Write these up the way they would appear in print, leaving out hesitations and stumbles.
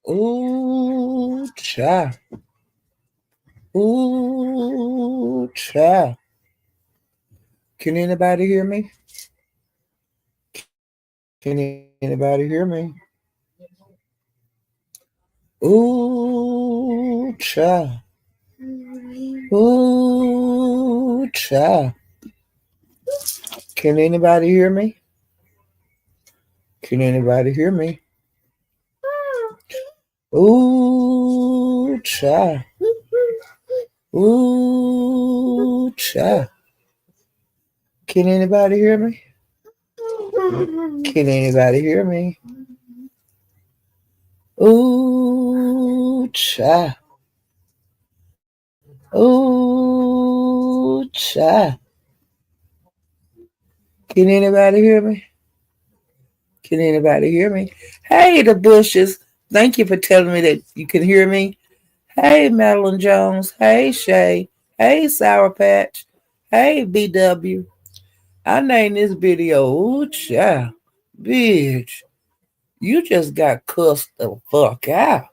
Ooh, cha. Ooh, cha. Can anybody hear me? Can anybody hear me? Ooh, cha. Ooh, cha. Can anybody hear me? Can anybody hear me? Ooh, cha. Ooh, cha. Can anybody hear me? Can anybody hear me? Ooh, cha. Ooh, cha. Can anybody hear me? Can anybody hear me? Hey, the bushes. Thank you for telling me that you can hear me. Hey, Madeline Jones. Hey, Shay. Hey, Sour Patch. Hey, BW. I named this video, ooh, cha. Bitch, you just got cussed the fuck out.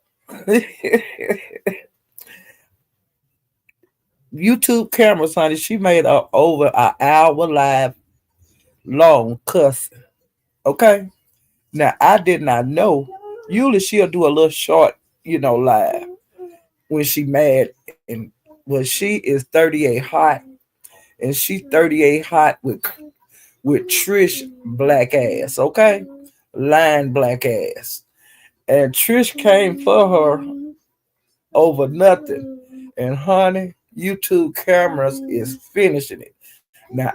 YouTube cameras, honey. She made over an hour live long cussing. Okay. Now I did not know. Usually she'll do a little short, live when she mad. And well, she is 38 hot, and she 38 hot with Trish black ass. Okay, line black ass. And Trish came for her over nothing. And honey, YouTube cameras is finishing it. Now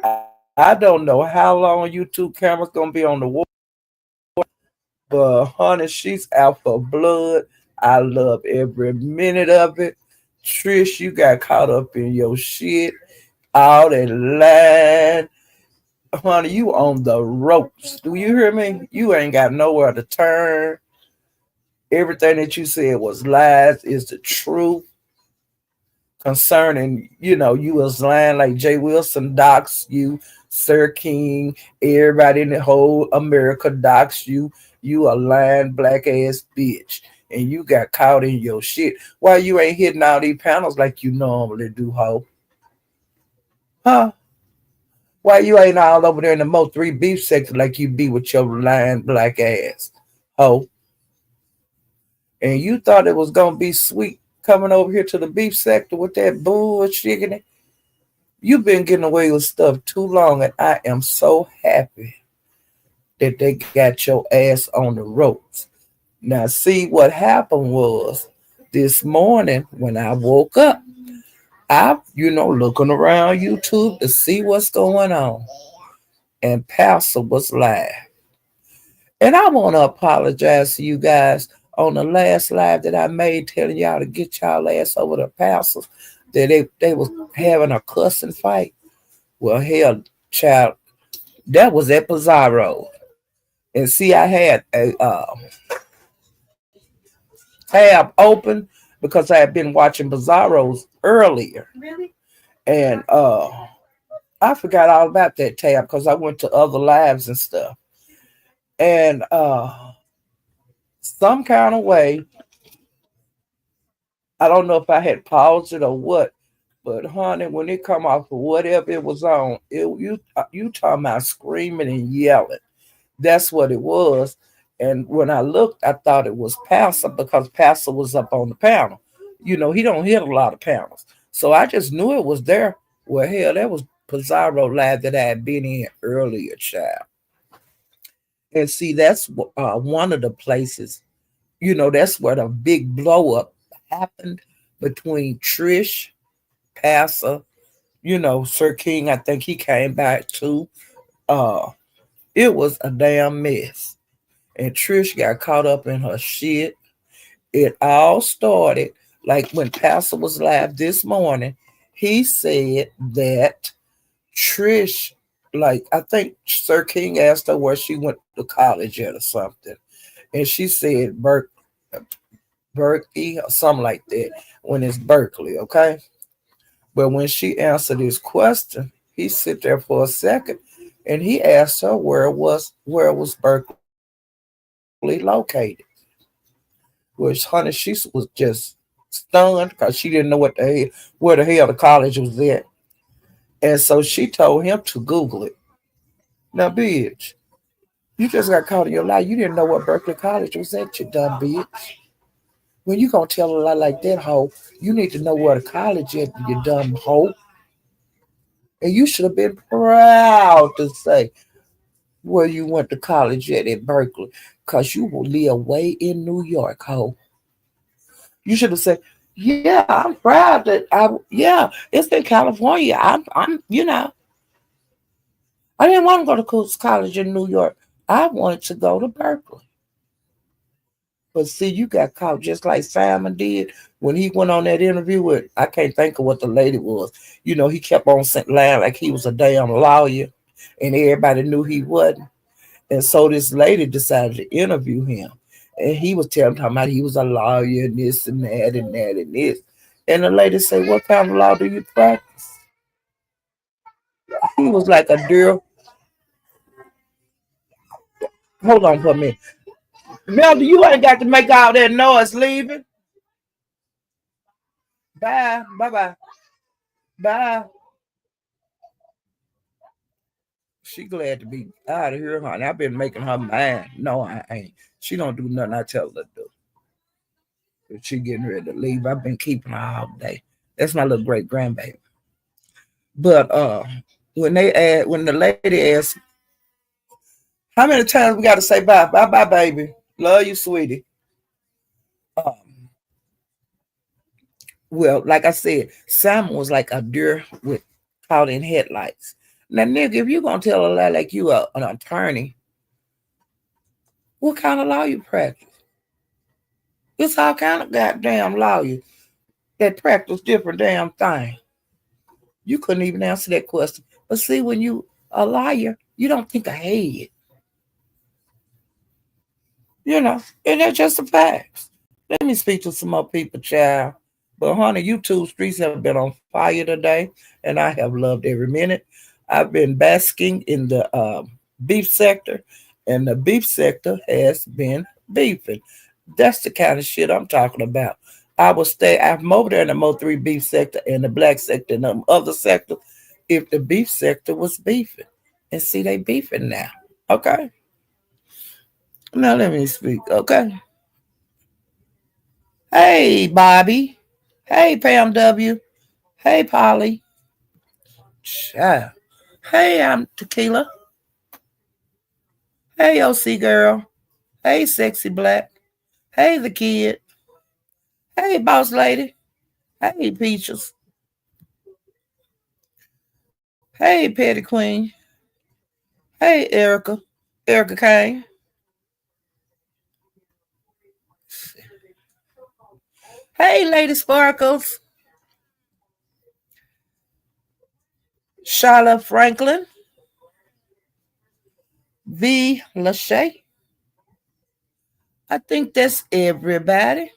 I don't know how long YouTube cameras gonna be on the wall, but honey, she's out for blood. I love every minute of it. Trish, you got caught up in your shit. All that line. Honey, you on the ropes. Do you hear me? You ain't got nowhere to turn. Everything that you said was lies, is the truth concerning, you was lying like Jay Wilson docs you, Sir King, everybody in the whole America docs you. You a lying black ass bitch. And you got caught in your shit. Why you ain't hitting all these panels like you normally do, ho? Huh? Why you ain't all over there in the Mo 3 beef section like you be with your lying black ass, ho? And you thought it was gonna be sweet coming over here to the beef sector with that bullshit in it. You've been getting away with stuff too long, and I am so happy that they got your ass on the ropes. Now, see what happened was this morning when I woke up, I, looking around YouTube to see what's going on, and Pastor was live. And I want to apologize to you guys on the last live that I made telling y'all to get y'all ass over the pastors that they was having a cussing fight. Well, hell, child, that was at Pizarro. And see, I had a tab open because I had been watching Bizarros earlier. And I forgot all about that tab because I went to other lives and stuff. And some kind of way, I don't know if I had paused it or what, but honey, when it come off of whatever it was on, you talking about screaming and yelling. That's what it was. And when I looked, I thought it was Pastor because Pastor was up on the panel. He don't hit a lot of panels. So I just knew it was there. Well, hell, that was Pizarro Live that I had been in earlier, child. And see, that's one of the places, that's where the big blow up happened between Trish, Pastor, Sir King. I think he came back too. Uh, it was a damn mess. And Trish got caught up in her shit. It all started like when Pastor was live this morning. He said that Trish, like I think Sir King asked her where she went to college at or something, and she said Berkeley or something like that. When it's Berkeley, okay. But when she answered his question, he sit there for a second, and he asked her where was Berkeley located. Which honey, she was just stunned because she didn't know where the hell the college was at. And so she told him to Google it. Now, bitch, you just got caught in your lie. You didn't know what Berkeley College was at, you dumb bitch. When you gonna tell a lie like that, hoe, you need to know where the college is, you dumb hoe. And you should have been proud to say where you went to college at Berkeley. Cause you will live way in New York, hoe. You should have said, yeah, I'm proud that yeah, it's in California. I didn't want to go to college in New York. I wanted to go to Berkeley. But see, you got caught just like Simon did when he went on that interview with, I can't think of what the lady was. He kept on lying like he was a damn lawyer and everybody knew he wasn't. And so this lady decided to interview him. And he was talking about he was a lawyer and this and that and that and this. And the lady said, what kind of law do you practice? He was like a deer. Hold on for a minute. Melda, you ain't got to make all that noise leaving. Bye. Bye-bye. Bye. She glad to be out of here, honey. I've been making her mad. No, I ain't. She don't do nothing I tell her to do. If she getting ready to leave, I've been keeping her all day. That's my little great grandbaby. But when the lady asked, how many times we got to say bye? Bye bye, baby. Love you, sweetie. Um, well, like I said, Simon was like a deer with caught in headlights. Now, nigga, if you gonna tell a lie like you are an attorney, what kind of law you practice? It's all kind of goddamn lawyers that practice different damn things. You couldn't even answer that question. But see, when you a liar, you don't think ahead. And that's just a fact. Let me speak to some more people, child. But honey, YouTube streets have been on fire today, and I have loved every minute. I've been basking in the beef sector, and the beef sector has been beefing. That's the kind of shit I'm talking about. I'm over there in the Mo3 beef sector and the black sector and the other sector if the beef sector was beefing. And see, they beefing now. Okay. Now let me speak. Okay. Hey, Bobby. Hey, Pam W. Hey, Polly. Child. Hey, I'm Tequila. Hey, OC girl. Hey, sexy black. Hey, the kid. Hey, boss lady. Hey, Peaches. Hey, Petty Queen. Hey, Erica. Erica Kane. Hey, Lady Sparkles. Charlotte Franklin. V. Lachey. I think that's everybody.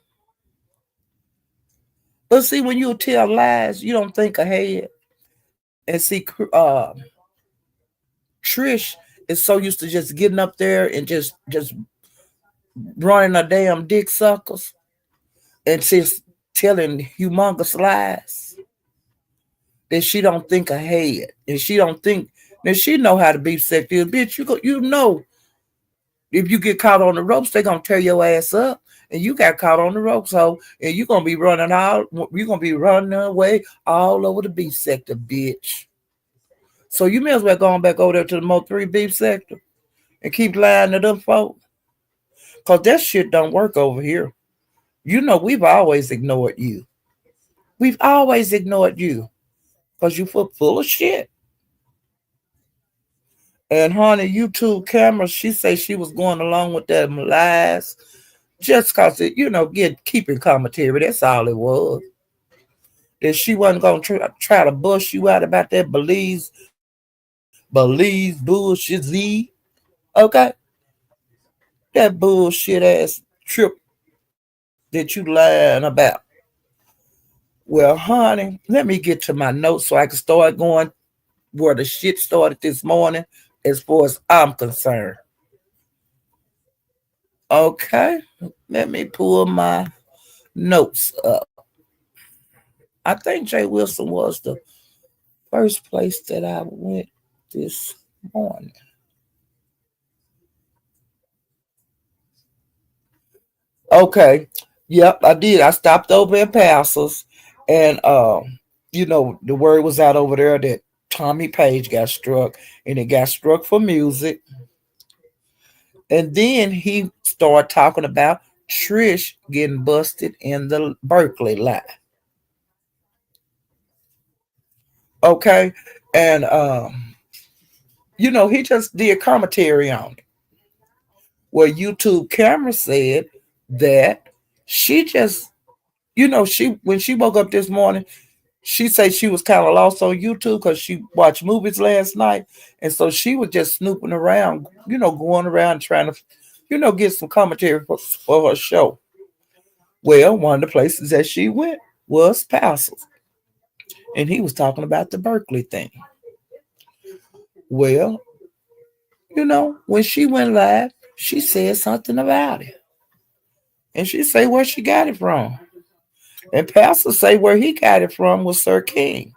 But see, when you tell lies, you don't think ahead. And see, Trish is so used to just getting up there and just running a damn dick suckers and just telling humongous lies that she don't think ahead and she don't think that she know how to be sexy. Bitch, you know if you get caught on the ropes, they gonna tear your ass up. And you got caught on the ropes, so and you're gonna be running away all over the beef sector, bitch. So you may as well go on back over there to the Mo3 beef sector and keep lying to them folks. Cause that shit don't work over here. We've always ignored you. We've always ignored you. Cause you full of shit. And honey, YouTube camera, she say she was going along with that lies just cause it, keeping commentary. That's all it was. That she wasn't gonna try to bust you out about that Belize bullshit Z. Okay? That bullshit ass trip that you lying about. Well, honey, let me get to my notes so I can start going where the shit started this morning as far as I'm concerned. Okay, let me pull my notes up. I think Jay Wilson was the first place that I went this morning. Okay. Yep, I did. I stopped over at Passos, and the word was out over there that Tommy Page got struck, and it got struck for music. And then he started talking about Trish getting busted in the Berkeley lie. Okay. And he just did commentary on it. Where YouTube camera said that she just, she when she woke up this morning, she said she was kind of lost on YouTube because she watched movies last night, and so she was just snooping around, going around trying to, get some commentary for her show. Well, one of the places that she went was Passos, and he was talking about the Berkeley thing. Well, when she went live, she said something about it, and she say where she got it from, and Pastor say where he got it from was Sir King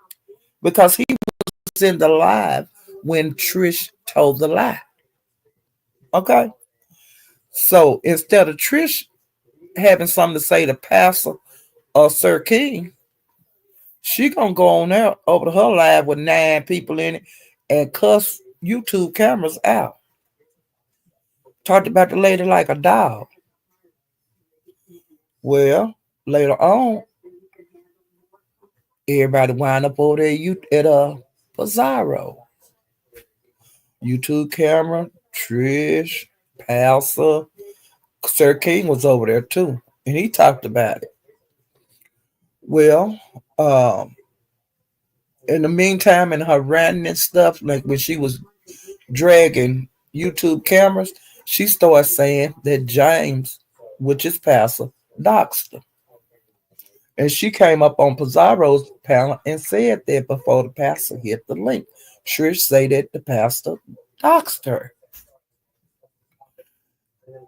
because he was in the live when Trish told the lie. Okay. So instead of Trish having something to say to Pastor or Sir King, she gonna go on there over to her live with 9 people in it and cuss YouTube cameras out. Talked about the lady like a dog. Well, later on, everybody wind up over there at Pizarro. YouTube camera, Trish, Pastor, Sir King was over there too, and he talked about it. Well, in the meantime, in her ranting and stuff, like when she was dragging YouTube cameras, she started saying that James, which is Pastor, doxed her. And she came up on Pizarro's panel and said that before the pastor hit the link. Trish said that the pastor doxed her.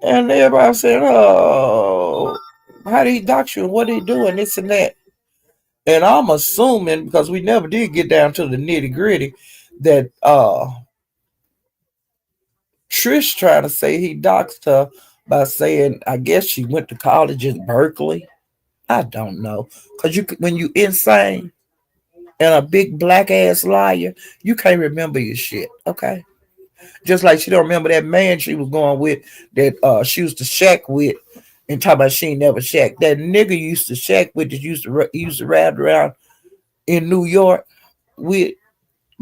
And everybody said, oh, how did he dox you? What did he do? And this and that. And I'm assuming, because we never did get down to the nitty gritty, that Trish trying to say he doxed her by saying, I guess she went to college in Berkeley. I don't know. Because when you insane and a big black ass liar, you can't remember your shit. Okay. Just like she don't remember that man she was going with that she used to shack with and talk about she ain't never shack. That nigga used to shack with that used to ride around in New York with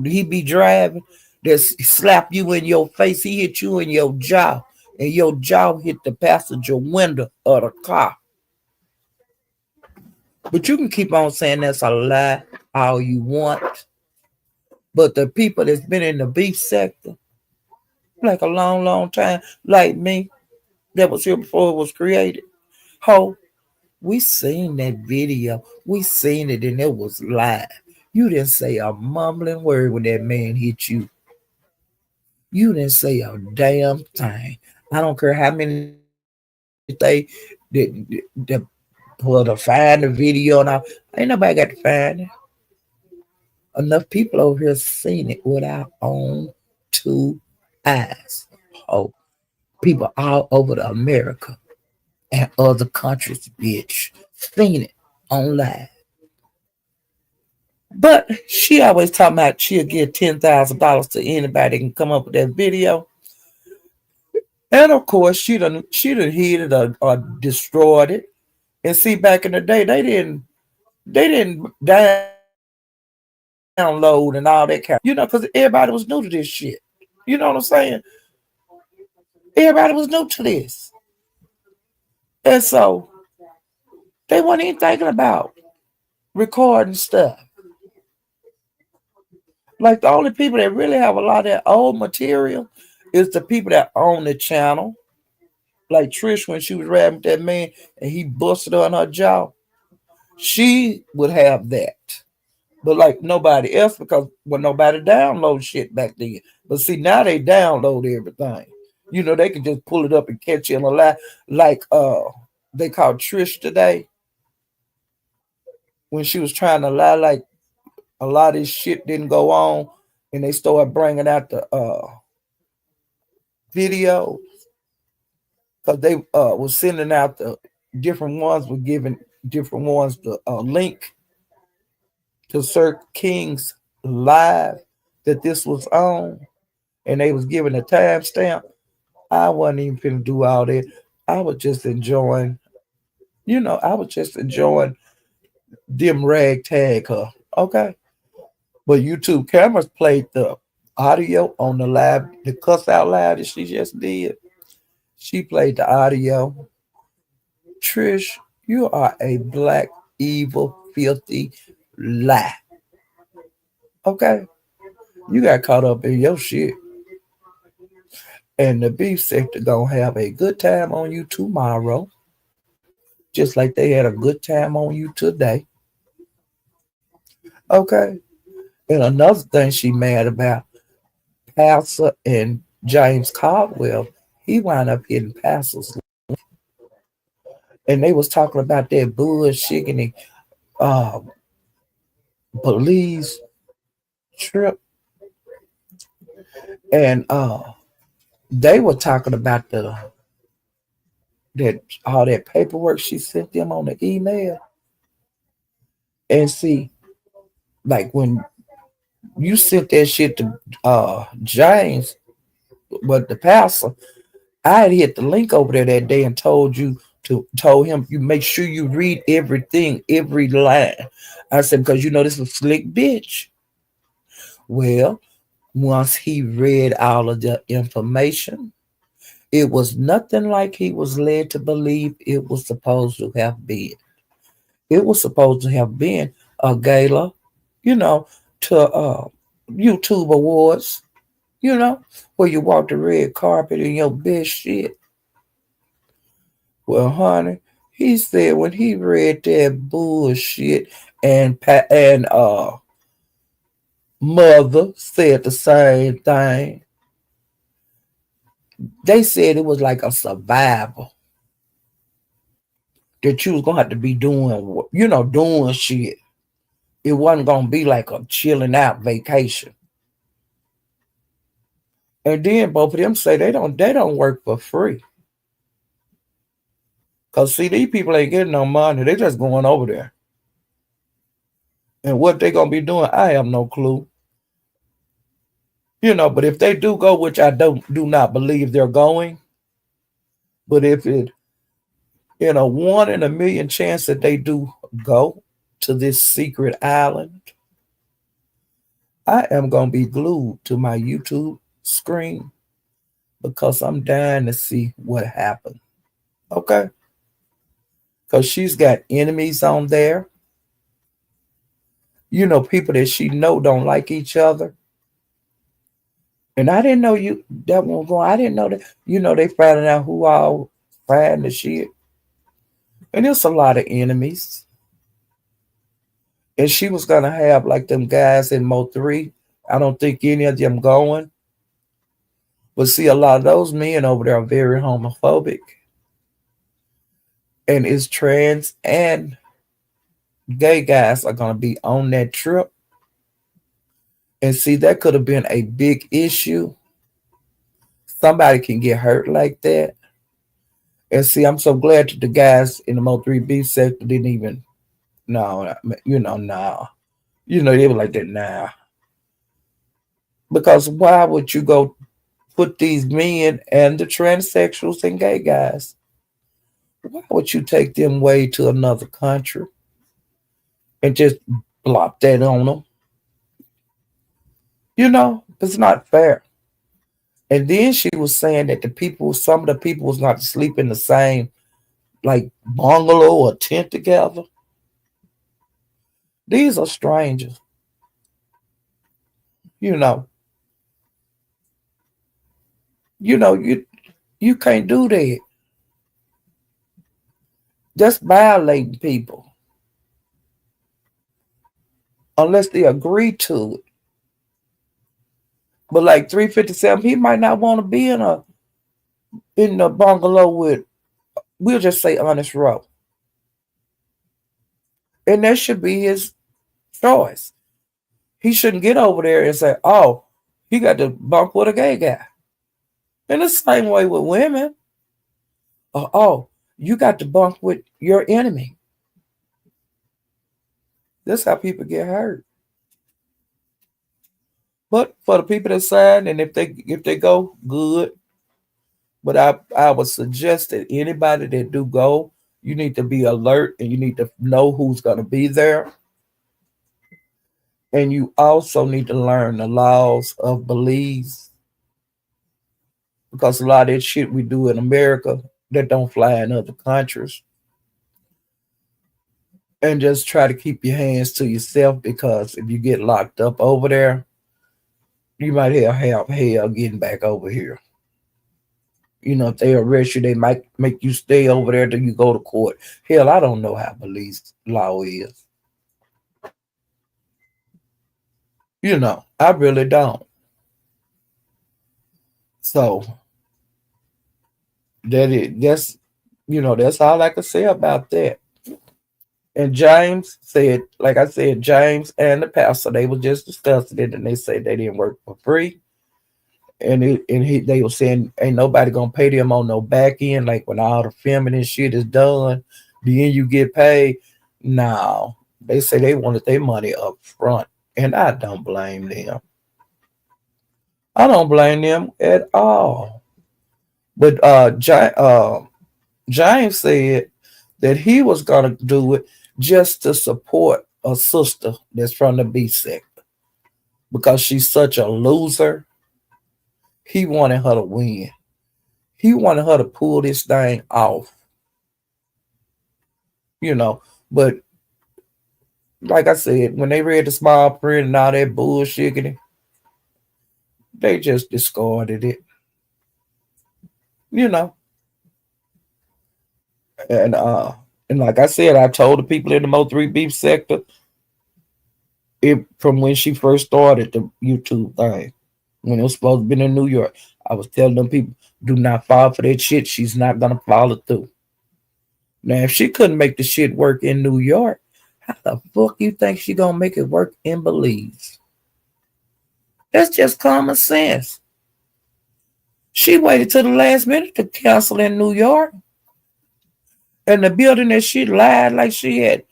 he be driving that slap you in your face. He hit you in your jaw and your jaw hit the passenger window of the car. But you can keep on saying that's a lie all you want. But the people that's been in the beef sector, like a long, long time, like me, that was here before it was created. Ho, we seen that video. We seen it and it was live. You didn't say a mumbling word when that man hit you. You didn't say a damn thing. I don't care how many they pull to find the video now. Ain't nobody got to find it. Enough people over here seen it with our own 2 eyes. Oh, people all over the America and other countries, bitch, seen it online. But she always talking about she'll give $10,000 to anybody that can come up with that video. And of course, she done hid it or destroyed it. And see, back in the day, they didn't download and all that kind. Because everybody was new to this shit. You know what I'm saying? Everybody was new to this, and so they weren't even thinking about recording stuff. Like the only people that really have a lot of that old material is the people that own the channel. Like Trish when she was rapping with that man and he busted her on her jaw. She would have that. But like nobody else because nobody download shit back then. But see now they download everything. They could just pull it up and catch you in a lie. Like they called Trish today when she was trying to lie like a lot of this shit didn't go on, and they started bringing out the video because they was sending out the different ones were giving different ones the link to Sir King's live that this was on, and they was giving a timestamp. I wasn't even finna do all that. I was just enjoying, I was just enjoying them ragtag her. Okay. But YouTube cameras played the audio on the live, the cuss out loud that she just did. She played the audio. Trish, you are a black, evil, filthy lie. Okay? You got caught up in your shit. And the beef sector gonna have a good time on you tomorrow. Just like they had a good time on you today. Okay? And another thing she mad about, Pastor and James Caldwell, he wound up hitting Pastor's, and they was talking about that bullshit and the uh, police trip, and they were talking about the that all that paperwork she sent them on the email. And see, like when you sent that shit to James, but the pastor, I had hit the link over there that day and told him you make sure you read everything, every line. I said, because this was slick bitch. Well, once he read all of the information, it was nothing like he was led to believe it was supposed to have been. It was supposed to have been a gala, you know, to YouTube awards, where you walk the red carpet in your best shit. Well, honey, he said when he read that bullshit and mother said the same thing. They said it was like a survival that you was gonna have to be doing, doing shit. It wasn't gonna be like a chilling out vacation. And then both of them say they don't work for free. Cause see, these people ain't getting no money. They just going over there. And what they gonna be doing, I have no clue. But if they do go, which I do not believe they're going, but if it in a 1 in a million chance that they do go to this secret island, I am gonna be glued to my YouTube screen because I'm dying to see what happened. Okay? Because she's got enemies on there. People that she don't like each other. And I didn't know that one going. I didn't know that. They finding out who all fighting the shit. And there's a lot of enemies. And she was gonna have like them guys in Mo3. I don't think any of them going. But see, a lot of those men over there are very homophobic. And it's trans and gay guys are gonna be on that trip. And see, that could have been a big issue. Somebody can get hurt like that. And see, I'm so glad that the guys in the Mo3B sector didn't even, no, nah. They were like that, nah. Because why would you go put these men and the transsexuals and gay guys, why would you take them way to another country and just blop that on them? It's not fair. And then she was saying that some of the people was not to sleep in the same like bungalow or tent together. These are strangers. You know. You can't do that. That's violating people. Unless they agree to it. But like 357, he might not want to be in a in the bungalow with, we'll just say Honest Row. And that should be his choice. He shouldn't get over there and say, oh, he got to bunk with a gay guy. In the same way with women, oh, you got to bunk with your enemy. That's how people get hurt. But for the people that sign, and if they go, good. But I would suggest that anybody that do go, you need to be alert and you need to know who's gonna be there. And you also need to learn the laws of Belize because a lot of that shit we do in America that don't fly in other countries. And just try to keep your hands to yourself because if you get locked up over there, you might have hell getting back over here. If they arrest you, they might make you stay over there till you go to court. Hell, I don't know how Belize law is. I really don't. So that's all I can say about that. And James said, like I said, James and the pastor, they were just discussing it, and they said they didn't work for free. They were saying ain't nobody gonna pay them on no back end, like when all the filming and shit is done, then you get paid. No, they say they wanted their money up front, and I don't blame them. I don't blame them at all. But James said that he was gonna do it just to support a sister that's from the B sector because she's such a loser. He wanted her to win. He wanted her to pull this thing off, you know. But like I said, when they read the small print and all that bullshit, they just discarded it, you know. And and like I said, I told the people in the Mo3 beef sector from when she first started the YouTube thing, when it was supposed to be in New York. I was telling them people, do not fall for that shit. She's not gonna follow through. Now, if she couldn't make the shit work in New York, how the fuck you think she gonna make it work in Belize? That's just common sense. She waited till the last minute to cancel in New York. And the building that she lied like she had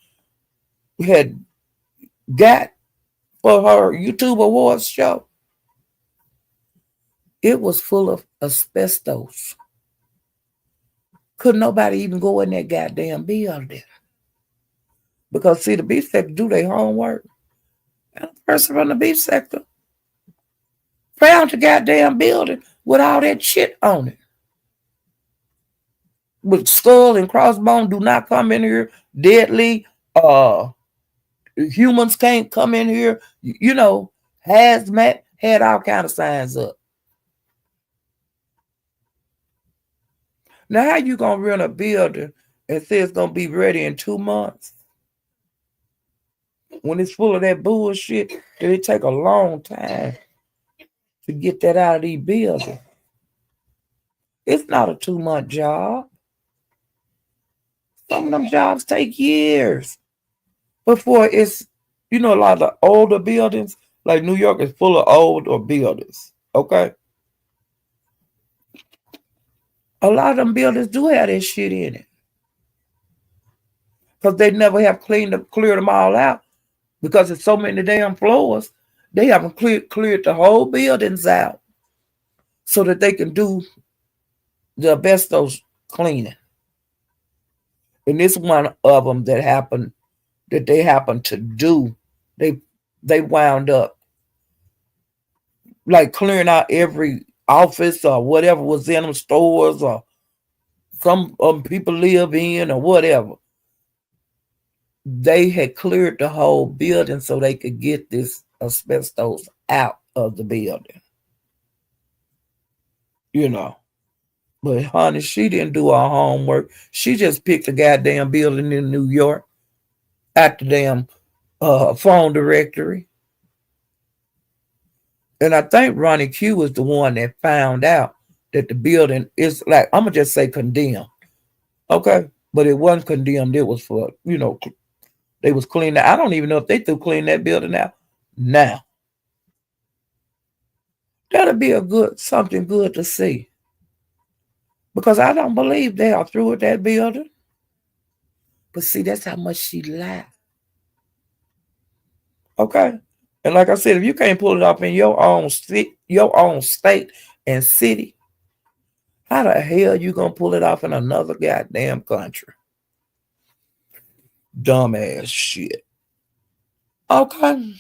got for her YouTube awards show, it was full of asbestos. Could nobody even go in that goddamn building? Because see, the beef sector do their homework. And a person from the beef sector found the goddamn building with all that shit on it. With skull and crossbone, do not come in here. Deadly, humans can't come in here. Hazmat had all kind of signs up. Now, how you gonna rent a building and say it's gonna be ready in 2 months when it's full of that bullshit? That it take a long time to get that out of these buildings. It's not a 2-month job. Some of them jobs take years before it's, a lot of the older buildings, like New York is full of older buildings. Okay. A lot of them buildings do have that shit in it. Because they never have cleared them all out. Because it's so many damn floors, they haven't cleared the whole buildings out so that they can do the asbestos cleaning. And this one of them that they happened to do. They wound up like clearing out every office or whatever was in them stores or some people live in or whatever. They had cleared the whole building so they could get this asbestos out of the building. But honey, she didn't do her homework. She just picked a goddamn building in New York at the damn phone directory. And I think Ronnie Q was the one that found out that the building is like, I'm gonna just say condemned. Okay. But it wasn't condemned. It was for, they was cleaning. I don't even know if they threw clean that building out. Now, that'll be a good something good to see. Because I don't believe they are through with that building. But see, that's how much she lied. Okay. And like I said, if you can't pull it off in your own state and city, how the hell you gonna pull it off in another goddamn country? Dumbass shit. Okay.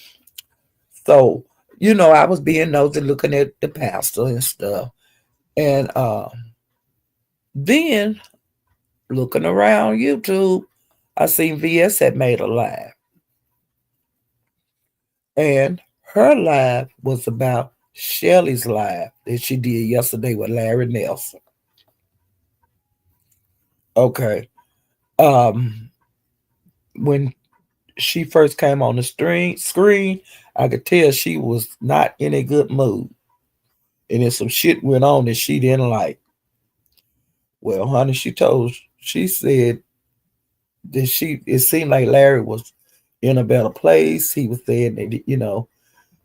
So, I was being nosy looking at the pastor and stuff. And then looking around YouTube, I seen VS had made a live. And her live was about Shelly's live that she did yesterday with Larry Nelson. Okay. Um, when she first came on the screen, I could tell she was not in a good mood. And then some shit went on that she didn't like. Well, honey, she said that it seemed like Larry was in a better place. He was saying that,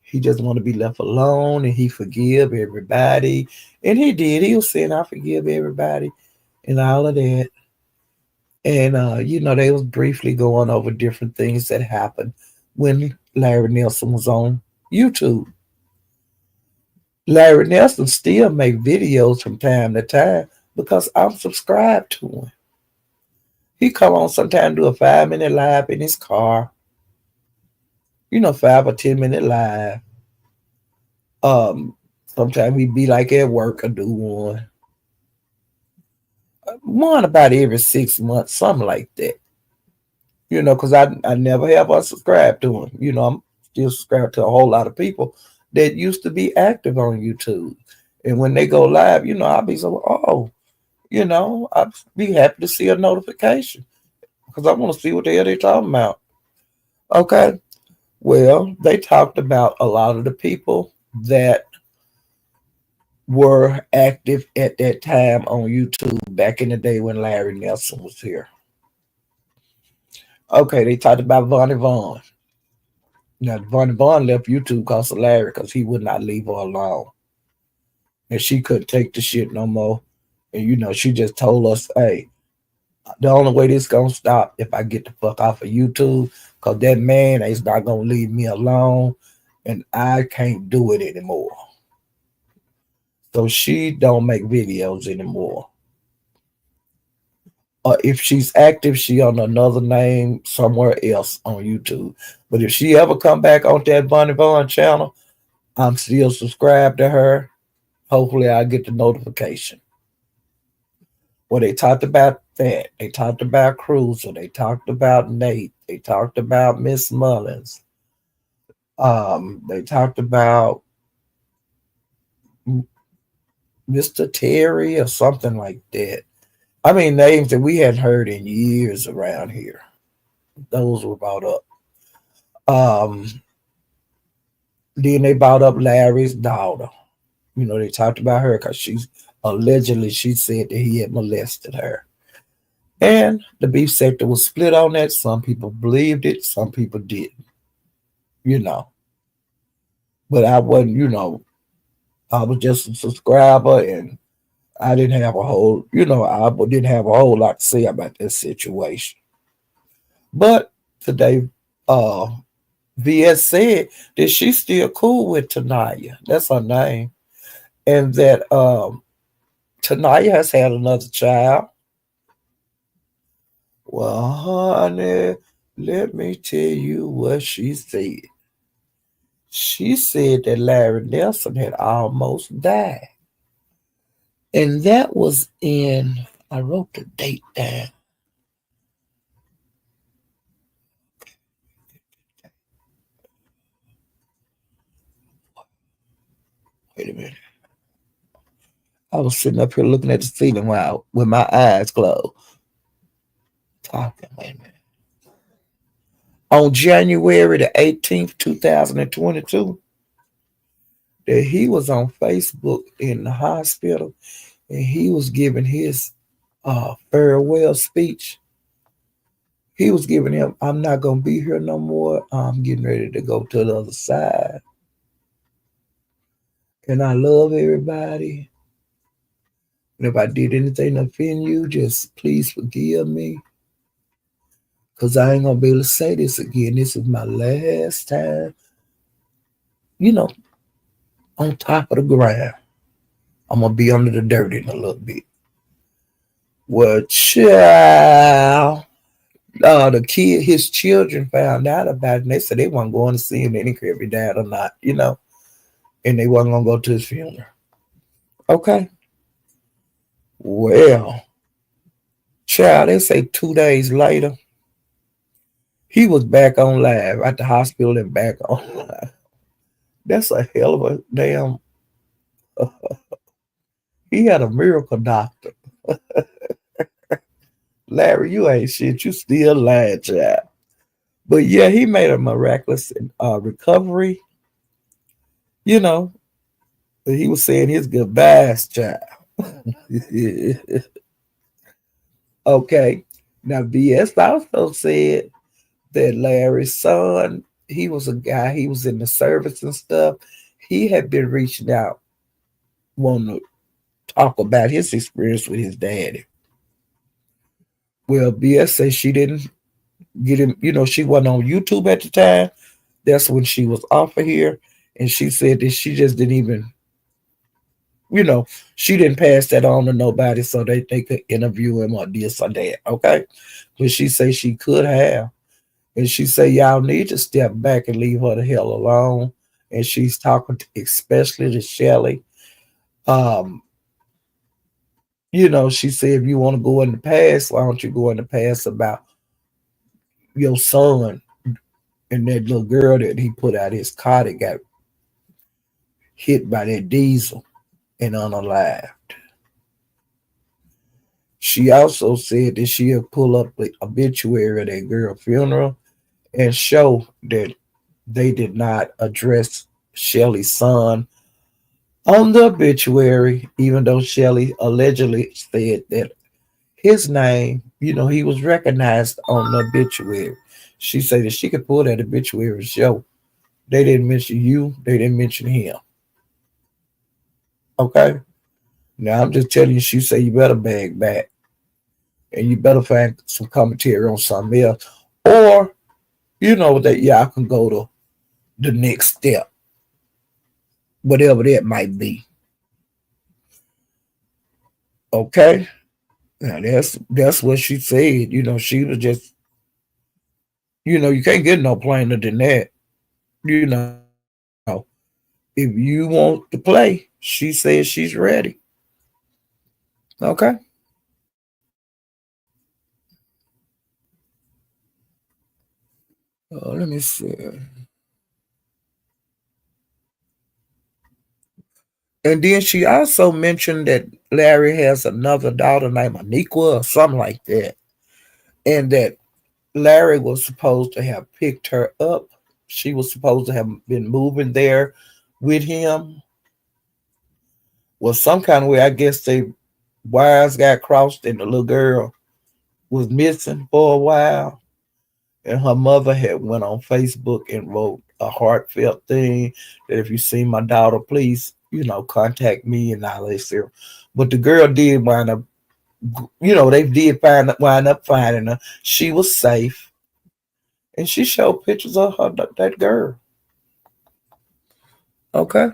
he just want to be left alone and he forgive everybody. And he did. He was saying, I forgive everybody and all of that. And, they was briefly going over different things that happened when Larry Nelson was on YouTube. Larry Nelson still make videos from time to time because I'm subscribed to him. He come on sometime do a 5-minute live in his car. 5 or 10 minute live. Sometimes he be like at work or do one. One about every 6 months, something like that. Because I never have unsubscribed to him. I'm still subscribed to a whole lot of people that used to be active on YouTube. And when they go live, I'll be so, I'd be happy to see a notification because I want to see what the hell they talking about. Okay. Well, they talked about a lot of the people that were active at that time on YouTube back in the day when Larry Nelson was here. Okay, they talked about Vonnie Vaughn. Now, Vonnie Vaughn left YouTube because of Larry because he would not leave her alone. And she couldn't take the shit no more. And, she just told us, hey, the only way this going to stop if I get the fuck off of YouTube because that man is not going to leave me alone and I can't do it anymore. So she don't make videos anymore. If she's active, she on another name somewhere else on YouTube. But if she ever come back on that Vonnie Vaughn channel, I'm still subscribed to her. Hopefully I get the notification. Well, they talked about that. They talked about Cruiser. They talked about Nate. They talked about Miss Mullins. They talked about Mr. Terry or something like that. I mean, names that we hadn't heard in years around here. Those were brought up. Then they brought up Larry's daughter. They talked about her because she said that he had molested her. And the beef sector was split on that. Some people believed it, some people didn't. But I wasn't, I was just a subscriber and I didn't have a whole, I didn't have a whole lot to say about this situation. But today, VS said that she's still cool with Tanaya. That's her name. And that Tanaya has had another child. Well, honey, let me tell you what she said. She said that Larry Nelson had almost died. And that was I wrote the date down. Wait a minute. I was sitting up here looking at the ceiling with my eyes closed. Talking, wait a minute. On January the 18th, 2022, that he was on Facebook in the hospital and he was giving his farewell speech. He was giving him, I'm not going to be here no more. I'm getting ready to go to the other side. And I love everybody. And if I did anything to offend you, just please forgive me. Because I ain't going to be able to say this again. This is my last time, you know, on top of the ground. I'm going to be under the dirt in a little bit. Well, child. The kid, his children found out about it and they said they weren't going to see him. They didn't care if he died or not, and they wasn't going to go to his funeral. Okay. Well, child, they say 2 days later, he was back on live at the hospital and back on live. That's a hell of a damn. He had a miracle doctor. Larry, you ain't shit. You still lying, child. But yeah, he made a miraculous recovery. You know, he was saying his goodbyes, child. Okay. Now, BS also said that Larry's son, he was a guy, he was in the service and stuff. He had been reaching out, wanting to talk about his experience with his daddy. Well, BS said she didn't get him, she wasn't on YouTube at the time. That's when she was off of here. And she said that she just didn't even, she didn't pass that on to nobody so they could interview him or this or that. Okay. But she said she could have. And she said, y'all need to step back and leave her the hell alone. And she's talking especially to Shelly. Um, she said, if you want to go in the past, why don't you go in the past about your son and that little girl that he put out his car that got hit by that diesel and unalived. She also said that she'll pull up the obituary of that girl's funeral and show that they did not address Shelly's son on the obituary, even though Shelly allegedly said that his name, he was recognized on the obituary. She said that she could pull that obituary and show they didn't mention you, they didn't mention him. Okay? Now I'm just telling you, she said you better bag back and you better find some commentary on something else. Or, that y'all can go to the next step, whatever that might be. Okay? Now that's what she said. She was just, you can't get no plainer than that. If you want to play, she says she's ready. Okay? Let me see. And then she also mentioned that Larry has another daughter named Aniqua or something like that. And that Larry was supposed to have picked her up. She was supposed to have been moving there with him. Well, some kind of way, I guess they wires got crossed and the little girl was missing for a while. And her mother had went on Facebook and wrote a heartfelt thing that if you see my daughter, please, contact me and all that stuff. But the girl did wind up, they did wind up finding her. She was safe. And she showed pictures of her, that girl. Okay.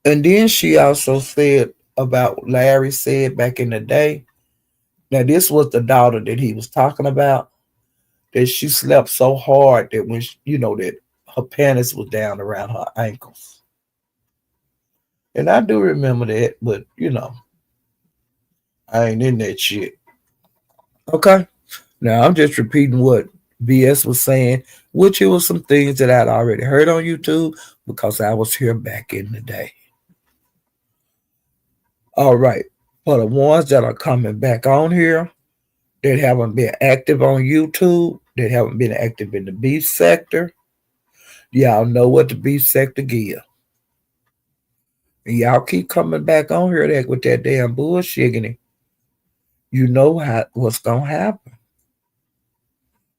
And then she also said about Larry said back in the day. Now, this was the daughter that he was talking about, that she slept so hard that when that her panties was down around her ankles. And I do remember that, but I ain't in that shit. Okay. Now I'm just repeating what BS was saying, which it was some things that I'd already heard on YouTube because I was here back in the day. All right. For the ones that are coming back on here that haven't been active on YouTube, that haven't been active in the beef sector, Y'all know what the beef sector give. And y'all keep coming back on here that with that damn bullshit. You know what's gonna happen.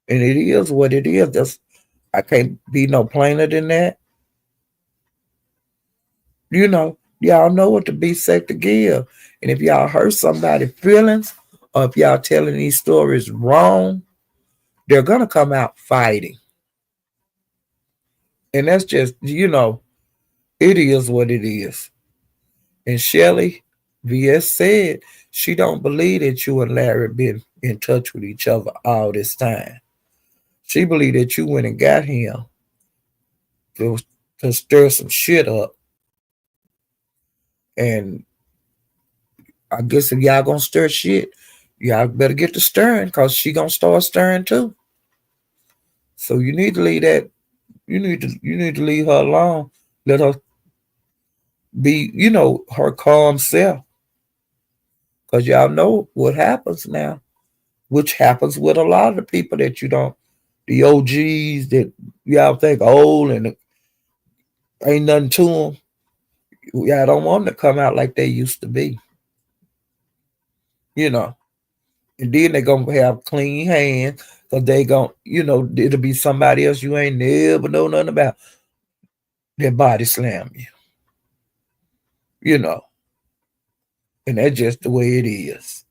And it is what it is. I can't be no plainer than that. Y'all know what the beef sector give. And if y'all hurt somebody's feelings, or if y'all telling these stories wrong, they're gonna come out fighting. And that's just, it is what it is. And Shelly VS said she don't believe that you and Larry been in touch with each other all this time. She believed that you went and got him to, to stir some shit up. And I guess if y'all gonna stir shit, y'all better get to stirring because she gonna start stirring too. So you need to leave that. You need to leave her alone. Let her be, her calm self. Because y'all know what happens now, which happens with a lot of the people that you don't, the OGs that y'all think old and ain't nothing to them. Y'all don't want them to come out like they used to be, you know. And then they gonna have clean hands because they gonna, it'll be somebody else you ain't never know nothing about. Their body slam you, you know. And that's just the way it is.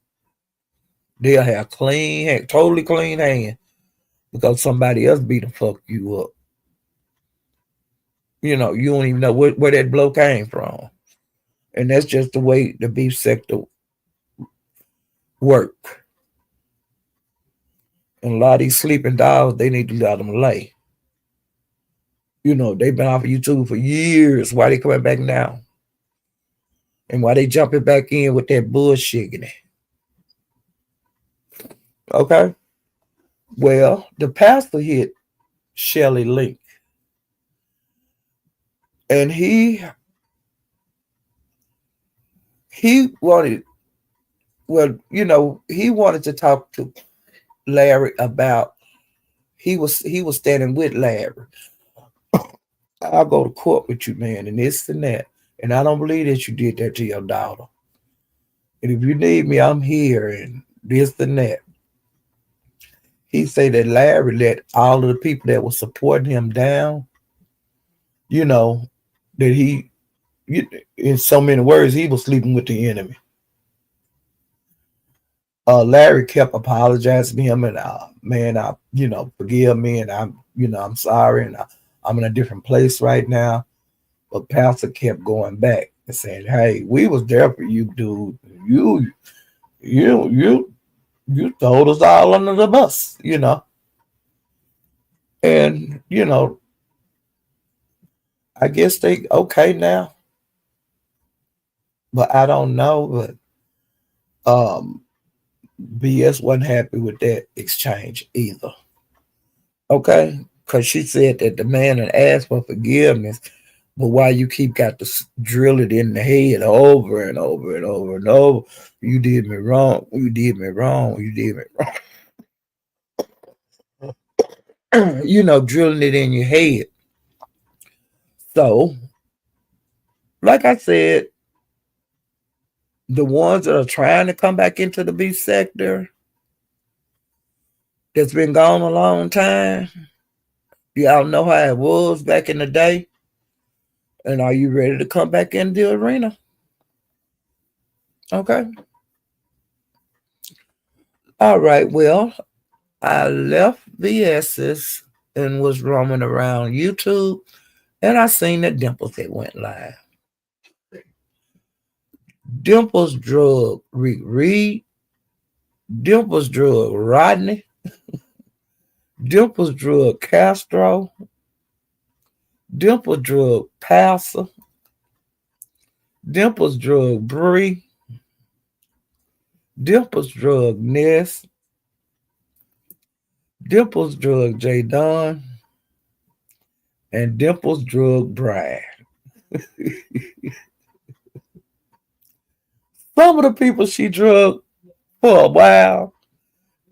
They'll have clean hand, totally clean hand because somebody else beat the fuck you up. You don't even know where that blow came from. And that's just the way the beef sector work. And a lot of these sleeping dogs, they need to let them lay. They've been off of YouTube for years. Why they coming back now? And why they jumping back in with that bullshit in it? Okay? Well, the pastor hit Shelly Link. And he wanted, he wanted to talk to Larry about, he was standing with Larry. I'll go to court with you, man, and this and that. And I don't believe that you did that to your daughter. And if you need me, I'm here, and this and that. He said that Larry let all of the people that were supporting him down, that he, in so many words, he was sleeping with the enemy. Larry kept apologizing to him and, man, forgive me, and I'm sorry, and I'm in a different place right now. But Pastor kept going back and saying, "Hey, we was there for you, dude. You throwed us all under the bus, And I guess they okay now, but I don't know. But BS wasn't happy with that exchange either. Okay, because she said that the man had asked for forgiveness, but why you keep got to drill it in the head over and over and over and over? You did me wrong. You did me wrong. You did me wrong. Drilling it in your head. So, like I said, the ones that are trying to come back into the beef sector that's been gone a long time, y'all know how it was back in the day. And are you ready to come back in the arena? Okay. All right. Well, I left VS's and was roaming around YouTube, and I seen that Dimples that went live. Dimples drug Rick Reed. Dimples drug Rodney. Dimples drug Castro. Dimples drug Passer. Dimples drug Bree. Dimples drug Ness. Dimples drug J Don. And Dimples drug Brad. Some of the people she drug for a while,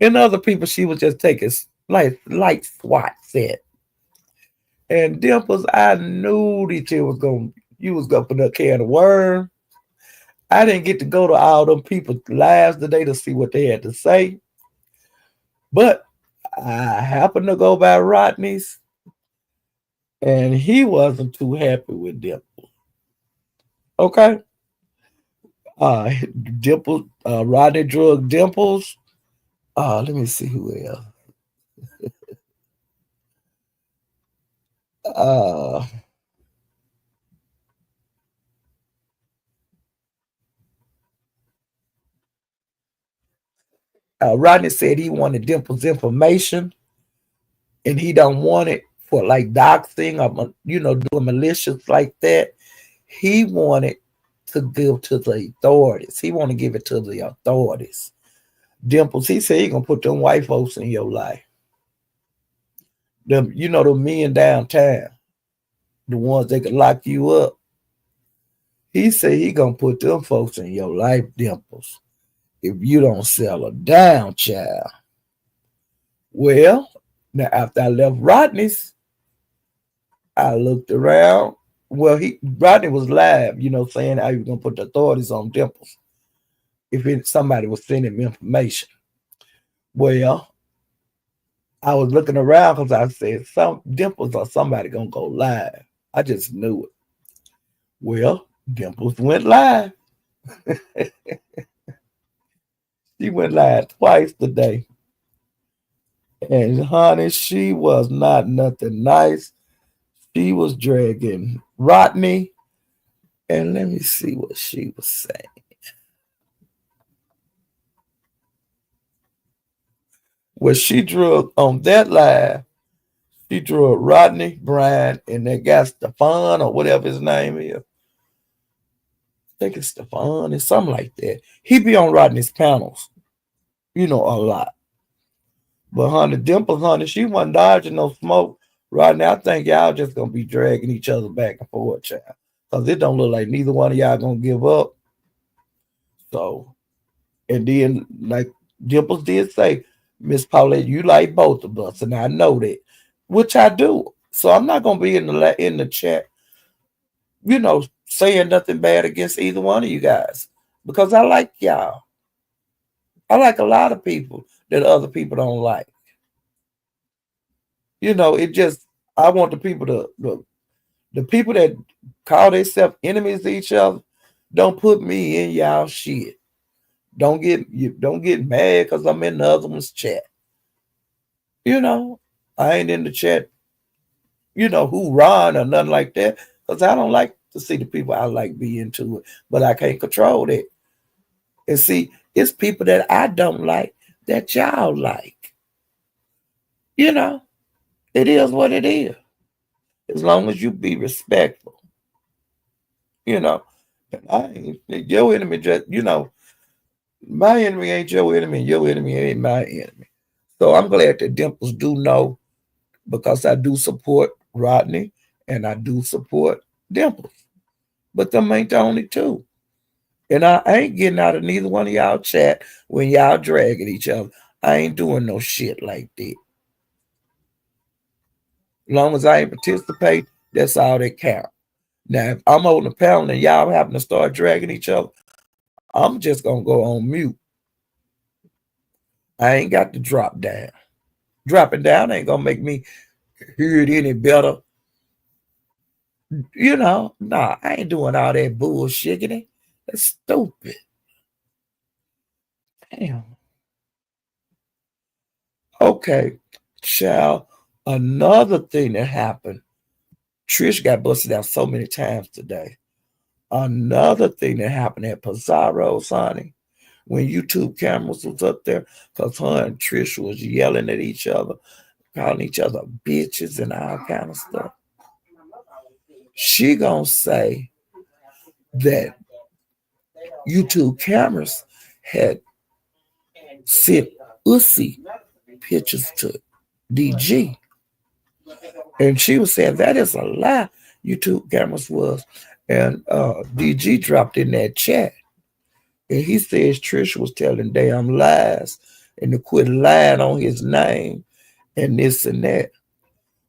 and other people she was just taking light swats at. And Dimples, I knew that you was gonna put a can of worm. I didn't get to go to all them people's lives today to see what they had to say, but I happened to go by Rodney's, and he wasn't too happy with Dimples. Okay, uh, Dimples, Rodney drug Dimples. Let me see who else. Uh, Rodney said he wanted Dimples' information, and he don't want it for like doxing or doing malicious like that. He wanted to give to the authorities. He want to give it to the authorities. Dimples, he said he gonna put them white folks in your life. Them, the men downtown, the ones that can lock you up. He said he gonna put them folks in your life, Dimples, if you don't settle down, child. Well, now after I left Rodney's, I looked around. Well, Rodney was live, saying how he was gonna put the authorities on Dimples if somebody was sending him information. Well, I was looking around because I said some Dimples or somebody gonna go live. I just knew it. Well, Dimples went live. She went live twice today. And honey, she was not nothing nice. She was dragging Rodney. And let me see what she was saying. Well, she drew on that live, she drew Rodney, Brian, and that guy Stefan or whatever his name is. I think it's Stefan or something like that. He be on Rodney's panels, a lot. But honey, Dimples, honey, she wasn't dodging no smoke. Rodney, I think y'all just gonna be dragging each other back and forth, child. Cause it don't look like neither one of y'all gonna give up. So, and then like Dimples did say, Miss Paulette, you like both of us, and I know that, which I do. So I'm not gonna be in the chat, saying nothing bad against either one of you guys because I like y'all. I like a lot of people that other people don't like. It just I want the people the people that call themselves enemies to each other, don't put me in y'all shit. Don't get mad because I'm in the other one's chat. I ain't in the chat, who Ron or nothing like that. Because I don't like to see the people I like be into it. But I can't control that. And see, it's people that I don't like that y'all like. It is what it is. As long as you be respectful. And I ain't your enemy just, my enemy ain't your enemy, and your enemy ain't my enemy. So I'm glad that Dimples do know because I do support Rodney and I do support Dimples. But them ain't the only two. And I ain't getting out of neither one of y'all chat when y'all dragging each other. I ain't doing no shit like that. As long as I ain't participate, that's all that count. Now, if I'm on the panel and y'all happen to start dragging each other, I'm just gonna go on mute. I ain't got to drop down. Dropping down ain't gonna make me hear it any better. Nah, I ain't doing all that bullshit. That's stupid. Damn. Okay, child. Another thing that happened, Trish got busted out so many times today. Another thing that happened at Pizarro's, honey, when YouTube cameras was up there, because her and Trish was yelling at each other, calling each other bitches and all kind of stuff. She gonna say that YouTube cameras had sent Ussy pictures to DG. And she was saying that is a lie. YouTube cameras was. And DG dropped in that chat. And he says Trish was telling damn lies and to quit lying on his name and this and that.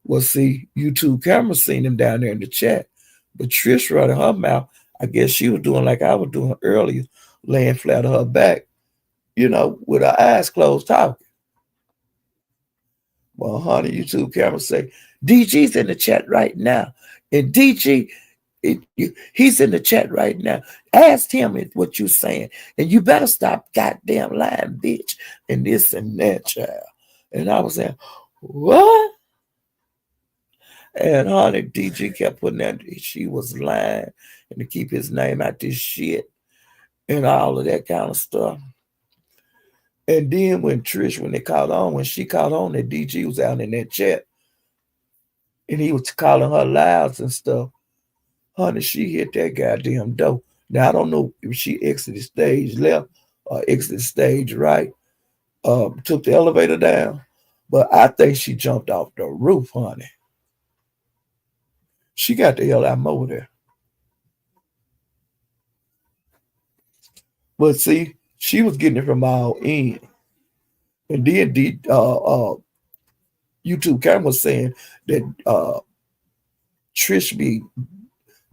Well, see, YouTube camera seen him down there in the chat, but Trish running her mouth. I guess she was doing like I was doing earlier, laying flat on her back, with her eyes closed, talking. Well, honey, YouTube camera say DG's in the chat right now, and DG, he's in the chat right now. Ask him what you saying, and you better stop goddamn lying, bitch, and this and that, child. And I was saying, what? And honey, DG kept putting that she was lying and to keep his name out this shit and all of that kind of stuff. And then when they caught on, when she caught on that DG was out in that chat and he was calling her lies and stuff, honey, she hit that goddamn door. Now I don't know if she exited stage left or exited stage right, took the elevator down, but I think she jumped off the roof, honey. She got the hell out over there. But see, she was getting it from all in. And then the YouTube camera was saying that Trish be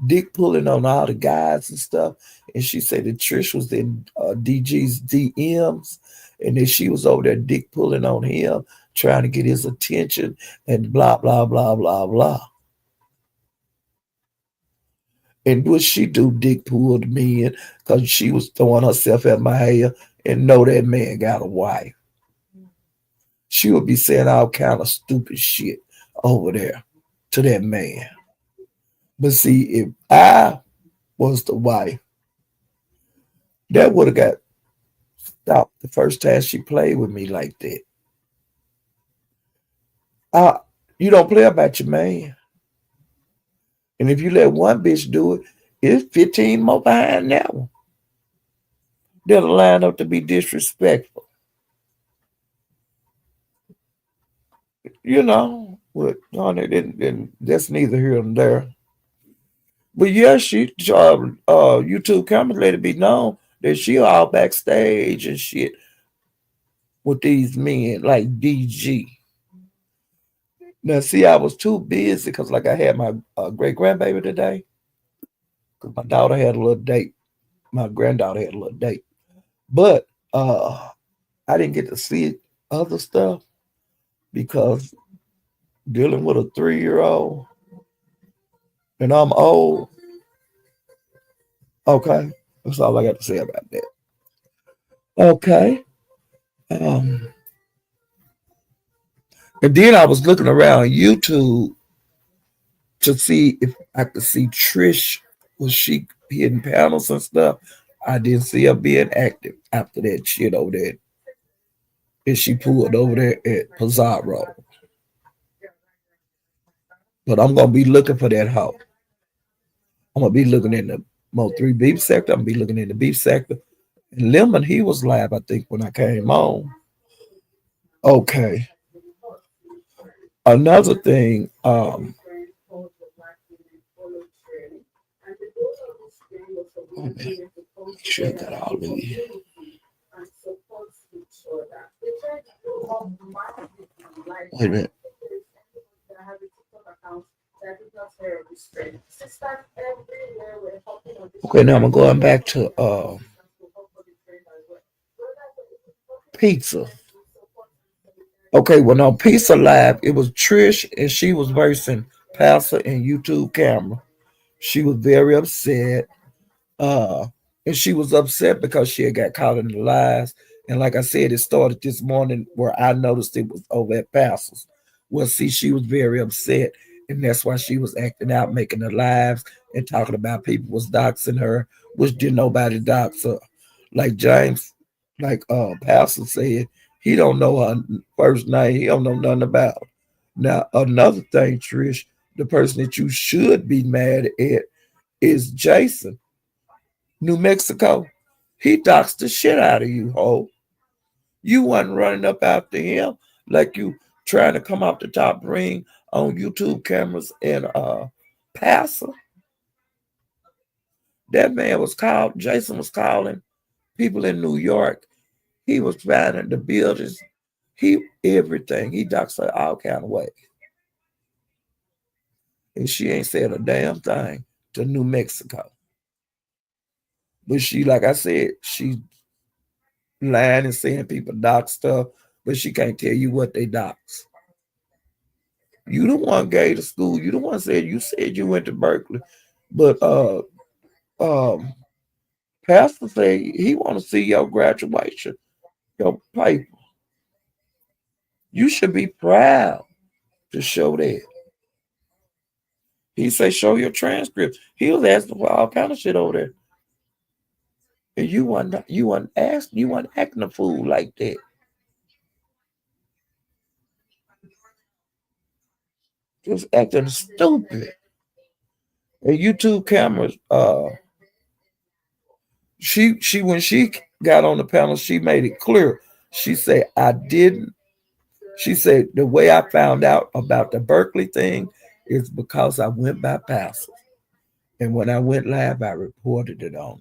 dick pulling on all the guys and stuff. And she said that Trish was in DG's DMs and that she was over there dick pulling on him, trying to get his attention and blah, blah, blah, blah, blah. And what she do, dick pulled me in because she was throwing herself at my hair and know that man got a wife. She would be saying all kind of stupid shit over there to that man. But see, if I was the wife, that would have got stopped the first time she played with me like that. You don't play about your man. And if you let one bitch do it, it's 15 more behind that one. They'll line up to be disrespectful. But honey, that's neither here nor there. But yeah, YouTube cameras let it be known that she all backstage and shit with these men like DG. Now, see, I was too busy because, like, I had my great grandbaby today. Because my daughter had a little date. My granddaughter had a little date. But I didn't get to see other stuff because dealing with a 3-year-old and I'm old. Okay. That's all I got to say about that. Okay. And then I was looking around YouTube to see if I could see Trish. Was she hitting panels and stuff? I didn't see her being active after that shit over there. And she pulled over there at Pizarro. But I'm gonna be looking for that hoe. I'm gonna be looking in the Mo 3 beef sector. I'm gonna be looking in the beef sector. And Lemon, he was live, I think, when I came on. Okay. Another thing, sure I got all these. Wait a minute. Okay, now I'm going back to pizza. Okay, well, on Pizza Live, it was Trish and she was versing Pastor and YouTube camera. She was very upset. Uh, and she was upset because she had got caught in the lies. And like I said, it started this morning where I noticed it was over at Pastor's. Well, see, she was very upset, and that's why she was acting out, making the lives and talking about people was doxing her, which didn't nobody dox her. Like James, like Pastor said, he don't know her first name. He don't know nothing about her. Now, another thing, Trish, the person that you should be mad at is Jason, New Mexico. He doxed the shit out of you, ho. You wasn't running up after him like you trying to come off the top ring on YouTube cameras and passer. That man was called, Jason was calling people in New York. He was finding the buildings. Everything. He doxed her all kind of ways. and she ain't said a damn thing to New Mexico. But she, like I said, she lying and saying people dox stuff, but she can't tell you what they dox. You the one gave to school. You the one said you went to Berkeley, but um pastor said he want to see your graduation, your paper. You should be proud to show that. He say show your transcript. He was asking for all kind of shit over there, and you wasn't acting a fool like that. Just acting stupid. And YouTube cameras. She when she got on the panel, she made it clear. She said I didn't. She said the way I found out about the Berkeley thing is because I went by pastor, and when I went live, I reported it on.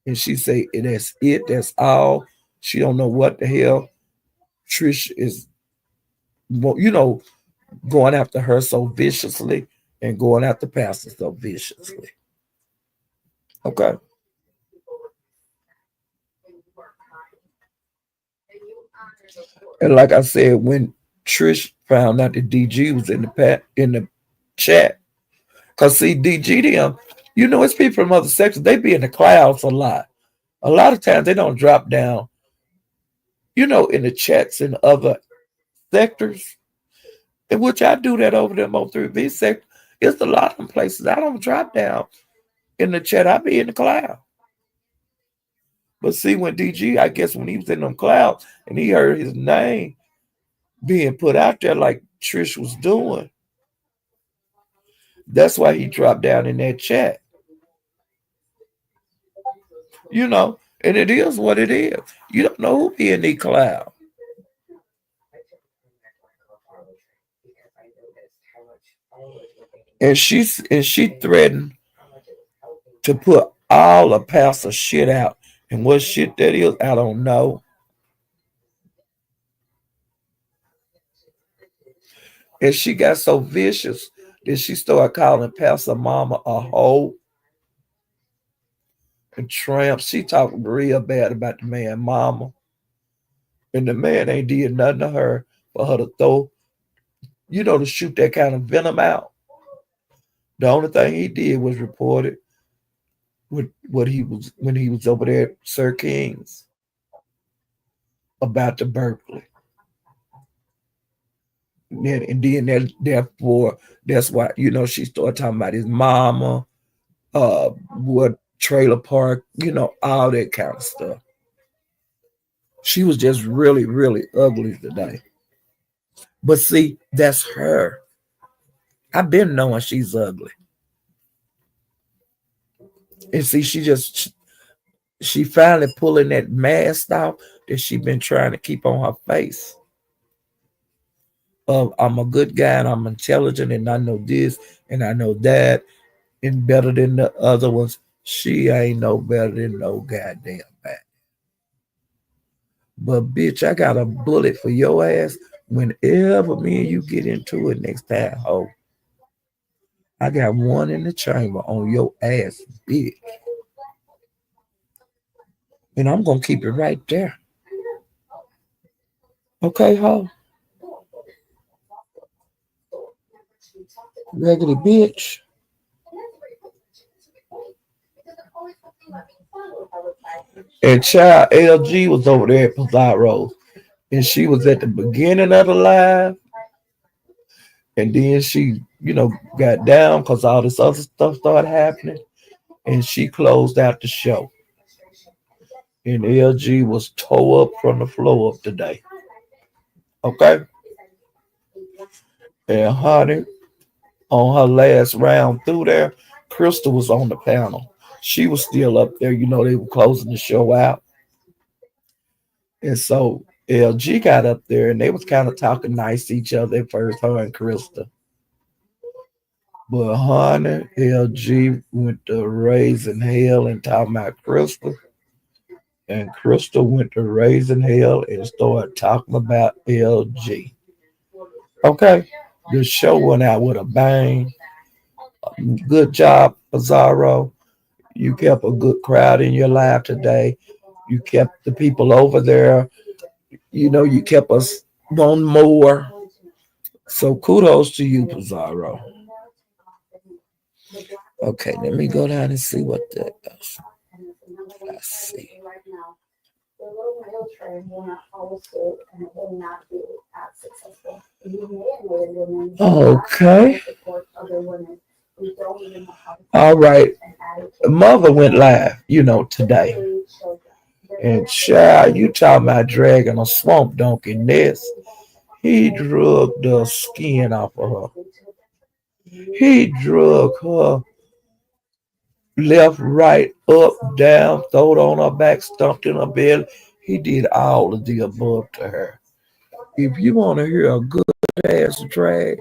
And she said that's it. That's all. She don't know what the hell Trish is. Going after her so viciously and going after pastor so viciously. Okay. And like I said, when Trish found out that DG was in the chat, cause see DG them, it's people from other sections. They be in the clouds a lot. A lot of times they don't drop down, in the chats in other sectors, in which I do that over them on 3B sector. It's a lot of places I don't drop down in the chat. I be in the cloud. But see, when DG, I guess when he was in them clouds and he heard his name being put out there like Trish was doing, that's why he dropped down in that chat. And it is what it is. You don't know who be in the cloud. And she threatened to put all of Pastor shit out. And what shit that is, I don't know. And she got so vicious that she started calling Pastor Mama a hoe and tramp. She talked real bad about the man Mama. And the man ain't did nothing to her for her to throw, to shoot that kind of venom out. The only thing he did was reported with what he was when he was over there at Sir King's about the Berkeley. And then therefore that's why she started talking about his mama, what trailer park, all that kind of stuff. She was just really, really ugly today. But see, that's her. I've been knowing she's ugly. And see, she finally pulling that mask off that she been trying to keep on her face. I'm a good guy and I'm intelligent and I know this and I know that and better than the other ones. She ain't no better than no goddamn bat. But bitch, I got a bullet for your ass whenever me and you get into it next time, ho. I got one in the chamber on your ass, bitch. And I'm gonna keep it right there. Okay, ho? Regular bitch. And child LG was over there at Pizarro. And she was at the beginning of the live. And then she, got down because all this other stuff started happening. And she closed out the show. And LG was tore up from the floor up today. Okay? And honey, on her last round through there, Crystal was on the panel. She was still up there. They were closing the show out. And so LG got up there and they was kind of talking nice to each other at first, her and Crystal. But honey, LG went to raising hell and talking about Crystal. And Crystal went to raising hell and started talking about LG. Okay? The show went out with a bang. Good job, Pizarro. You kept a good crowd in your live today. You kept the people over there. You kept us wanting more. So kudos to you, Pizarro. Okay, let me go down and see what that is. Let's see. Okay. All right. Mother went live, today. And child, you talking about dragging a swamp donkey nest. He drug the skin off of her. He drug her left, right, up, down, throwed on her back, stumped in her belly. He did all of the above to her. If you want to hear a good ass drag,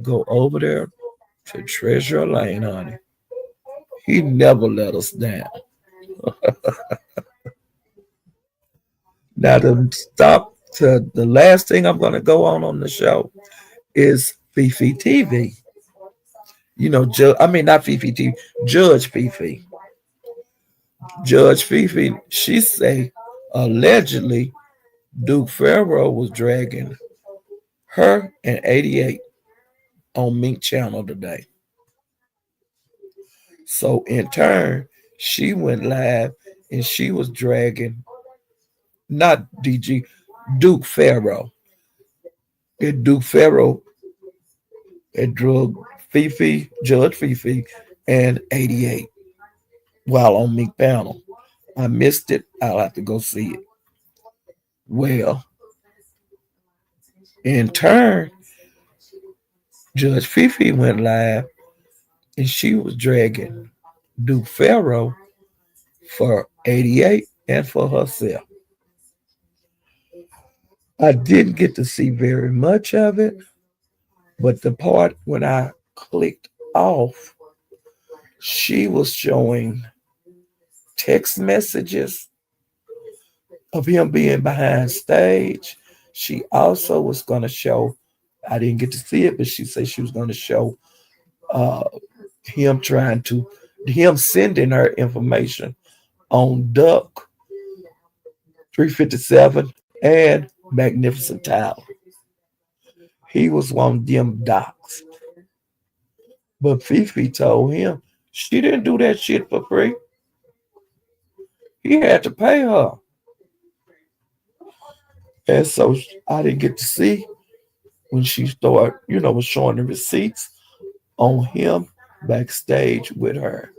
go over there to Treasure Lane, honey. He never let us down. Now to stop to the last thing I'm gonna go on the show is Fifi TV. I mean not Fifi TV, Judge Fifi. Judge Fifi, she say allegedly Duke Pharaoh was dragging her and 88 on Mink Channel today. So in turn, she went live and she was dragging not DG Duke Pharaoh. And Duke Pharaoh had drug Fifi, Judge Fifi, and 88 while on Mink Panel. I missed it. I'll have to go see it. Well, in turn, Judge Fifi went live and she was dragging Duke Pharaoh for 88 and for herself. I didn't get to see very much of it, but the part when I clicked off, she was showing text messages of him being behind stage. She also was going to show, I didn't get to see it, but she said she was going to show uh, him sending her information on Duck 357 and Magnificent Tower. He was one of them docs. But Fifi told him she didn't do that shit for free. He had to pay her. And so I didn't get to see when she started, was showing the receipts on him backstage with her.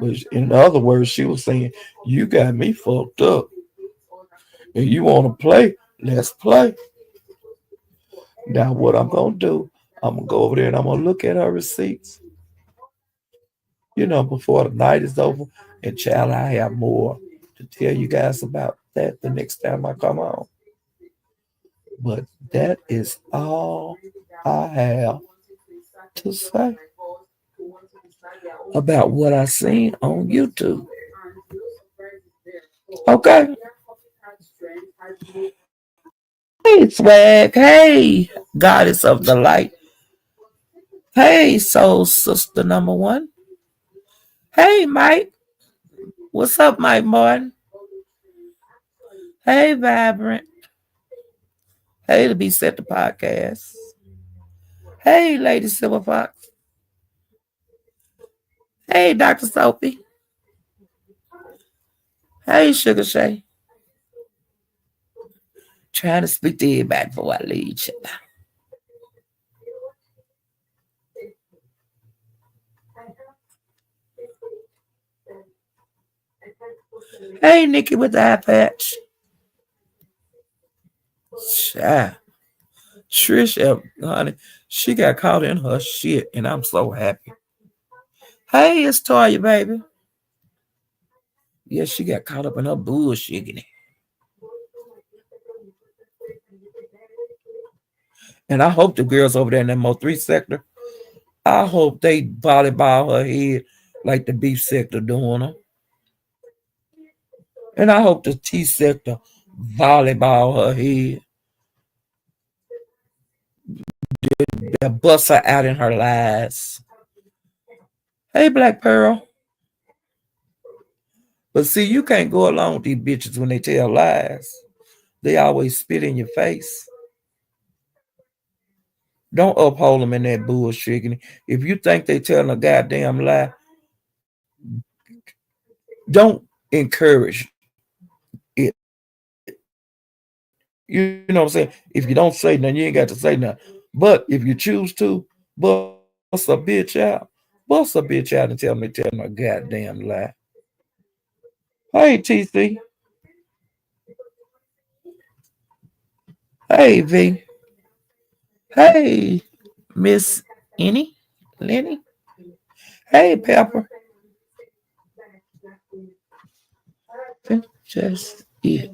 But in other words, she was saying, you got me fucked up. And you want to play? Let's play. Now what I'm going to do, I'm going to go over there and I'm going to look at her receipts, before the night is over. And child, I have more to tell you guys about that the next time I come on. But that is all I have to say about what I seen on YouTube. Okay. Hey, Swag. Hey, Goddess of the Light. Hey, Soul Sister number one. Hey, Mike. What's up, Mike Martin? Hey, Vibrant. Hey, to be set the podcast. Hey, Lady Silver Fox. Hey, Dr. Sophie. Hey, Sugar Shay. Trying to speak to everybody before I leave. Hey, Nikki with the eye patch. Child. Trish, honey, she got caught in her shit, and I'm so happy. Hey, it's Toya, baby. Yeah, she got caught up in her bullshit. And I hope the girls over there in that Mo3 sector, I hope they volleyball her head like the beef sector doing her. And I hope the T sector volleyball her head. They'll bust her out in her lies. Hey, Black Pearl. But see, you can't go along with these bitches when they tell lies. They always spit in your face. Don't uphold them in that bullshit. If you think they telling a goddamn lie, don't encourage it. You know what I'm saying? If you don't say nothing, you ain't got to say nothing. But if you choose to bust a bitch out, bust a bitch out and tell me telling a goddamn lie. Hey, TC. Hey, V. Hey, Miss Annie. Lenny. Hey, Pepper. Just it.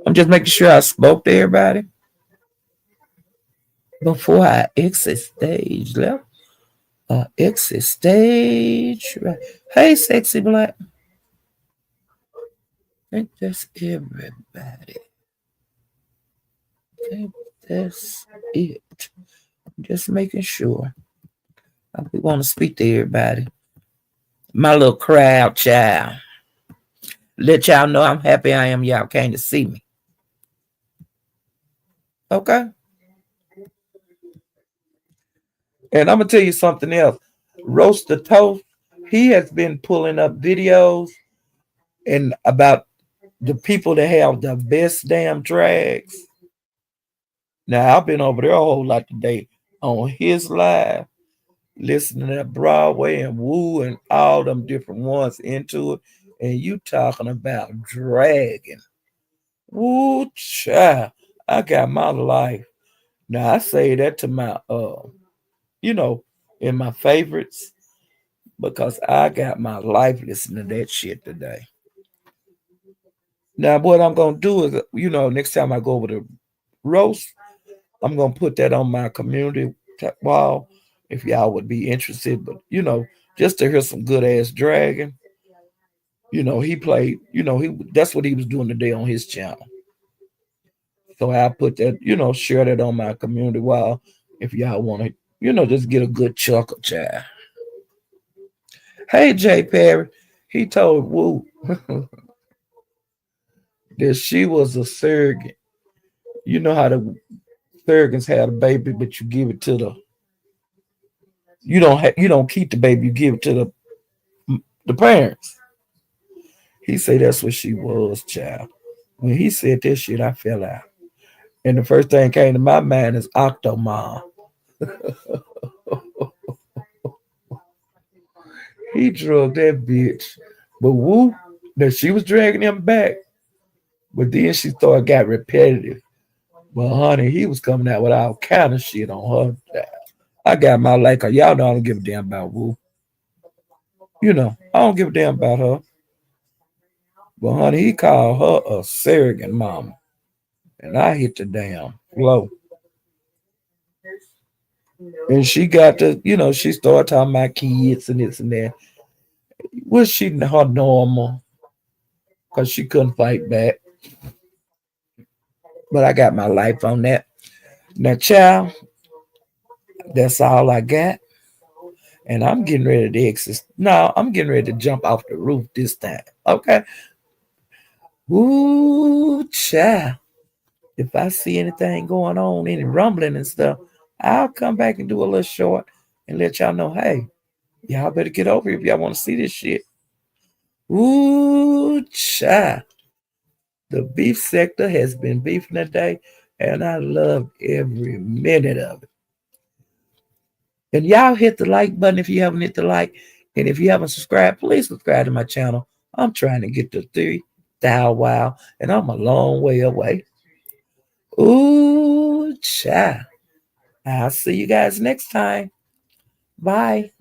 I'm just making sure I spoke to everybody before I exit stage left. Exit stage right. Hey, sexy black. I think that's everybody. I think that's it. Just making sure. We want to speak to everybody. My little crowd child. Let y'all know I'm happy I am y'all came to see me. Okay? And I'm going to tell you something else. Roast the Toast, he has been pulling up videos and about the people that have the best damn drags. Now, I've been over there a whole lot today on his live, listening to Broadway and Woo and all them different ones into it. And you talking about dragging. Woo, child. I got my life. Now, I say that to my, you know, in my favorites because I got my life listening to that shit today. Now, what I'm going to do is, next time I go over to roast, I'm gonna put that on my community wall if y'all would be interested. But just to hear some good ass dragon. He played. That's what he was doing today on his channel. So I put that. Share that on my community wall if y'all want to. Just get a good chuckle, child. Hey, Jay Perry. He told Woo that she was a surrogate. You know how the surrogates had a baby, but you give it to the. You don't keep the baby. You give it to the parents. He said that's what she was, child. When he said this shit, I fell out. And the first thing came to my mind is Octomom. He drug that bitch. But Woo, that she was dragging him back. But then she started got repetitive. But honey, he was coming out with all kind of shit on her. I got my like her. Y'all know I don't give a damn about Woo. I don't give a damn about her. But honey, he called her a surrogate mama. And I hit the damn flow. And she got to, she started talking about kids and this and that. Was she her normal? Because she couldn't fight back. But I got my life on that. Now, child, that's all I got. And I'm getting ready to exit. No, I'm getting ready to jump off the roof this time. Okay. Ooh, child. If I see anything going on, any rumbling and stuff, I'll come back and do a little short and let y'all know, hey, y'all better get over here if y'all want to see this shit. Ooh, child. The beef sector has been beefing today, and I love every minute of it. And y'all hit the like button if you haven't hit the like. And if you haven't subscribed, please subscribe to my channel. I'm trying to get to 3,000 wow, and I'm a long way away. Ooh, child. I'll see you guys next time. Bye.